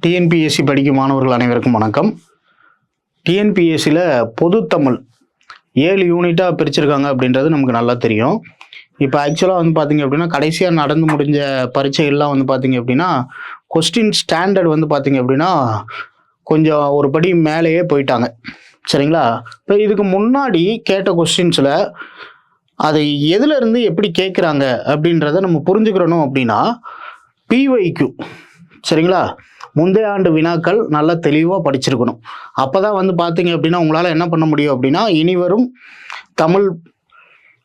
TNPSC படிக்கும் மாணவர்கள் அனைவருக்கும் வணக்கம். டிஎன்பிஎஸ்சியில் பொதுத்தமிழ் 7 யூனிட்டாக பிரிச்சிருக்காங்க அப்படின்றது நமக்கு நல்லா தெரியும். இப்போ ஆக்சுவலாக வந்து பார்த்தீங்க அப்படின்னா கடைசியாக நடந்து முடிஞ்ச பரீட்சைகள்லாம் வந்து பார்த்தீங்க அப்படின்னா கொஸ்டின் ஸ்டாண்டர்ட் வந்து பார்த்தீங்க அப்படின்னா கொஞ்சம் ஒரு படி மேலேயே போயிட்டாங்க. சரிங்களா? இப்போ இதுக்கு முன்னாடி கேட்ட கொஸ்டின்ஸில் அதை எதுலேருந்து எப்படி கேட்குறாங்க அப்படின்றத நம்ம புரிஞ்சுக்கிறணும் அப்படின்னா பிஒய்க்யூ, சரிங்களா, முந்தைய ஆண்டு வினாக்கள் நல்லா தெளிவாக படிச்சிருக்கணும். அப்போ தான் வந்து பார்த்தீங்க அப்படின்னா உங்களால் என்ன பண்ண முடியும் அப்படின்னா இனி வரும் தமிழ்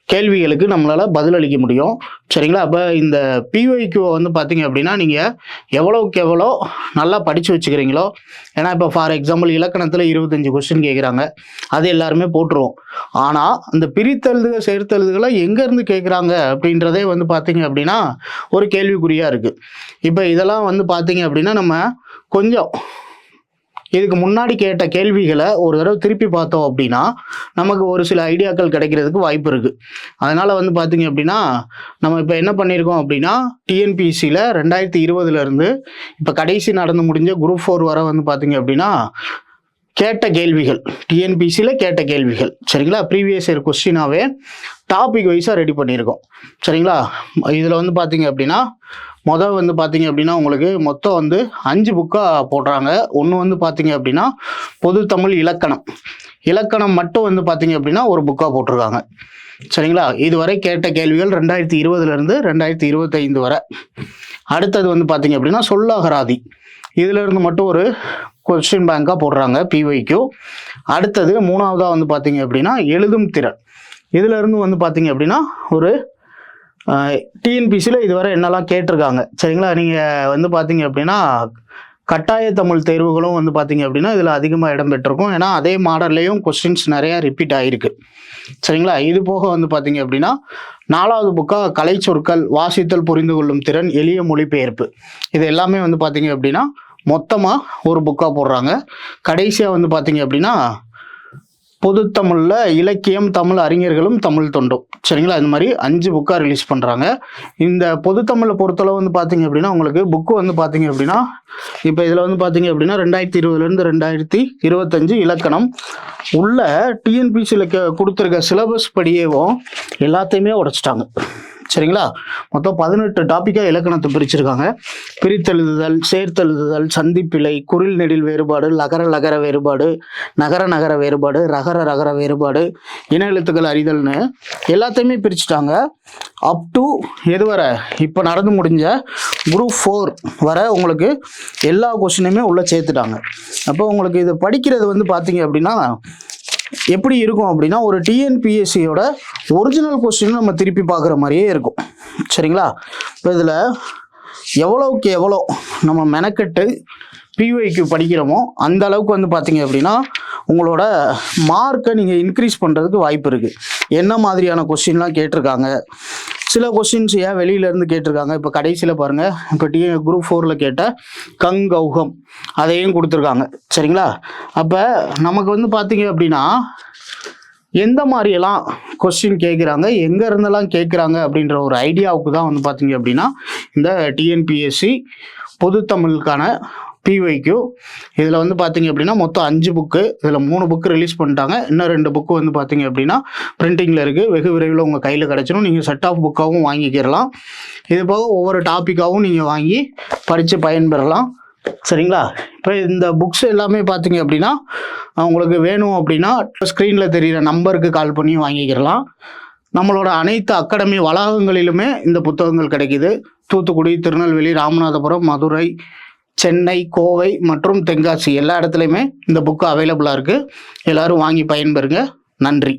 கேள்விகளுக்கு நம்மளால் பதிலளிக்க முடியும். சரிங்களா? அப்போ இந்த பிஒய்க்யூவை வந்து பார்த்தீங்க அப்படின்னா நீங்கள் எவ்வளோக்கு எவ்வளோ நல்லா படித்து வச்சுக்கிறீங்களோ, ஏன்னா இப்போ ஃபார் எக்ஸாம்பிள் இலக்கணத்தில் 25 கொஸ்டின் கேட்குறாங்க, அது எல்லாருமே போட்டுருவோம். ஆனால் அந்த பிரித்தெழுதுக சேர்த்தெழுதுகளை எங்கேருந்து கேட்குறாங்க அப்படின்றதே வந்து பார்த்தீங்க அப்படின்னா ஒரு கேள்விக்குறியாக இருக்குது. இப்போ இதெல்லாம் வந்து பார்த்தீங்க அப்படின்னா நம்ம கொஞ்சம் இதுக்கு முன்னாடி கேட்ட கேள்விகளை ஒரு தடவை திருப்பி பார்த்தோம் அப்படின்னா நமக்கு ஒரு சில ஐடியாக்கள் கிடைக்கிறதுக்கு வாய்ப்பு இருக்குது. அதனால் வந்து பார்த்தீங்க அப்படின்னா நம்ம இப்போ என்ன பண்ணியிருக்கோம் அப்படின்னா டிஎன்பிஎஸ்சியில் 2020 இப்போ கடைசி நடந்து முடிஞ்ச குரூப் 4 வரை வந்து பார்த்தீங்க அப்படின்னா கேட்ட கேள்விகள், டிஎன்பிஎஸ்சியில் கேட்ட கேள்விகள், சரிங்களா, ப்ரீவியஸ் இயர் கொஸ்டினாவே டாபிக் வைஸாக ரெடி பண்ணியிருக்கோம். சரிங்களா? இதில் வந்து பார்த்தீங்க அப்படின்னா வந்து பார்த்தீங்க அப்படின்னா உங்களுக்கு மொத்தம் வந்து 5 புக்காக போடுறாங்க. ஒன்று வந்து பார்த்தீங்க அப்படின்னா பொது தமிழ் இலக்கணம் மட்டும் வந்து பார்த்தீங்க அப்படின்னா ஒரு புக்காக போட்டிருக்காங்க. சரிங்களா? இதுவரை கேட்ட கேள்விகள் 2020 2025 வரை. அடுத்தது வந்து பார்த்தீங்க அப்படின்னா சொல்லகராதி, இதிலிருந்து மட்டும் ஒரு கொஸ்டின் பேங்காக போடுறாங்க பிஒய்க்யூ. அடுத்தது 3ஆவதாக வந்து பார்த்தீங்க அப்படின்னா எழுதும் திறன், இதிலிருந்து வந்து பார்த்தீங்க அப்படின்னா ஒரு டிஎன்பிசியில் இதுவரை என்னெல்லாம் கேட்டிருக்காங்க. சரிங்களா? நீங்கள் வந்து பார்த்தீங்க அப்படின்னா கட்டாய தமிழ் தேர்வுகளும் வந்து பார்த்தீங்க அப்படின்னா இதில் அதிகமாக இடம்பெற்றிருக்கும். ஏன்னா அதே மாடல்லையும் கொஸ்டின்ஸ் நிறையா ரிப்பீட் ஆகிருக்கு. சரிங்களா? இது போக வந்து பார்த்தீங்க அப்படின்னா 4வது புக்காக கலை சொற்கள், வாசித்தல் புரிந்து கொள்ளும் திறன், எளிய மொழிபெயர்ப்பு, இது எல்லாமே வந்து பார்த்தீங்க அப்படின்னா மொத்தமாக ஒரு புக்காக போடுறாங்க. கடைசியாக வந்து பார்த்தீங்க அப்படின்னா பொதுத்தமிழில் இலக்கியம், தமிழ் அறிஞர்களும் தமிழ் தொண்டும், சரிங்களா, இந்த மாதிரி 5 புக்காக ரிலீஸ் பண்ணுறாங்க. இந்த பொதுத்தமிழை பொறுத்தளவு வந்து பார்த்தீங்க அப்படின்னா உங்களுக்கு புக்கு வந்து பார்த்தீங்க அப்படின்னா இப்போ இதில் வந்து பார்த்தீங்க அப்படின்னா 2020 2025 இலக்கணம் உள்ள டிஎன்பிசியில் கொடுத்துருக்க சிலபஸ் படியேவும் எல்லாத்தையுமே உடைச்சிட்டாங்க. சரிங்களா? மொத்தம் 18 டாப்பிக்காக இலக்கணத்தை பிரிச்சிருக்காங்க. பிரித்தெழுதுதல், சேர்த்தெழுதுதல், சந்திப்பிழை, குரில் நெடில் வேறுபாடு, லகர வேறுபாடு, நகர வேறுபாடு, ரகர வேறுபாடு, இன எழுத்துக்கள் அறிதல்னு எல்லாத்தையுமே பிரிச்சுட்டாங்க. அப் டு எது வரை இப்போ நடந்து முடிஞ்ச குரூப் 4 வரை உங்களுக்கு எல்லா கொஸ்டினுமே உள்ளே சேர்த்துட்டாங்க. அப்போ உங்களுக்கு இதை படிக்கிறது வந்து பார்த்தீங்க அப்படின்னா எப்படி இருக்கும் அப்படின்னா ஒரு டிஎன்பிஎஸ்சியோட ஒரிஜினல் கொஸ்டின் நம்ம திருப்பி பார்க்குற மாதிரியே இருக்கும். சரிங்களா? இப்போ இதில் எவ்வளோக்கு எவ்வளோ நம்ம மெனக்கெட்டு பிஒய்க்யூ படிக்கிறோமோ அந்த அளவுக்கு வந்து பார்த்தீங்க அப்படின்னா உங்களோட மார்க்கை நீங்கள் இன்க்ரீஸ் பண்ணுறதுக்கு வாய்ப்பு இருக்குது. என்ன மாதிரியான கொஸ்டின்லாம் கேட்டிருக்காங்க, சில கொஸ்டின்ஸ் ஏன் வெளியிலேருந்து கேட்டிருக்காங்க. இப்போ கடைசியில் பாருங்கள், இப்போ குரூப் 4 கேட்ட கங்கௌகம் அதையும் கொடுத்துருக்காங்க. சரிங்களா? அப்போ நமக்கு வந்து பார்த்தீங்க அப்படின்னா எந்த மாதிரியெல்லாம் கொஸ்டின் கேட்குறாங்க, எங்கே இருந்தெல்லாம் கேட்குறாங்க அப்படின்ற ஒரு ஐடியாவுக்கு தான் வந்து பார்த்தீங்க அப்படின்னா இந்த டிஎன்பிஎஸ்சி பொதுத்தமிழுக்கான பிஒய்க்யூ. இதில் வந்து பார்த்தீங்க அப்படின்னா மொத்தம் 5 புக்கு, இதில் 3 புக்கு ரிலீஸ் பண்ணிட்டாங்க. இன்னும் 2 புக்கு வந்து பார்த்தீங்க அப்படின்னா பிரிண்டிங்கில் இருக்குது. வெகு விரைவில் உங்கள் கையில் கிடச்சிடும். நீங்கள் செட் ஆஃப் புக்காகவும் வாங்கிக்கிறலாம். இது போக ஒவ்வொரு டாப்பிக்காகவும் நீங்கள் வாங்கி படித்து பயன்பெறலாம். சரிங்களா? இப்போ இந்த புக்ஸ் எல்லாமே பார்த்தீங்க அப்படின்னா உங்களுக்கு வேணும் அப்படின்னா ஸ்க்ரீனில் தெரிகிற நம்பருக்கு கால் பண்ணி வாங்கிக்கிறலாம். நம்மளோட அனைத்து அகாடமி வளாகங்களிலுமே இந்த புத்தகங்கள் கிடைக்கிது. தூத்துக்குடி, திருநெல்வேலி, ராமநாதபுரம், மதுரை, சென்னை, கோவை மற்றும் தென்காசி எல்லா இடத்துலையுமே இந்த புக்கு அவைலபிளாக இருக்குது. எல்லோரும் வாங்கி பயன்பெறுங்க. நன்றி.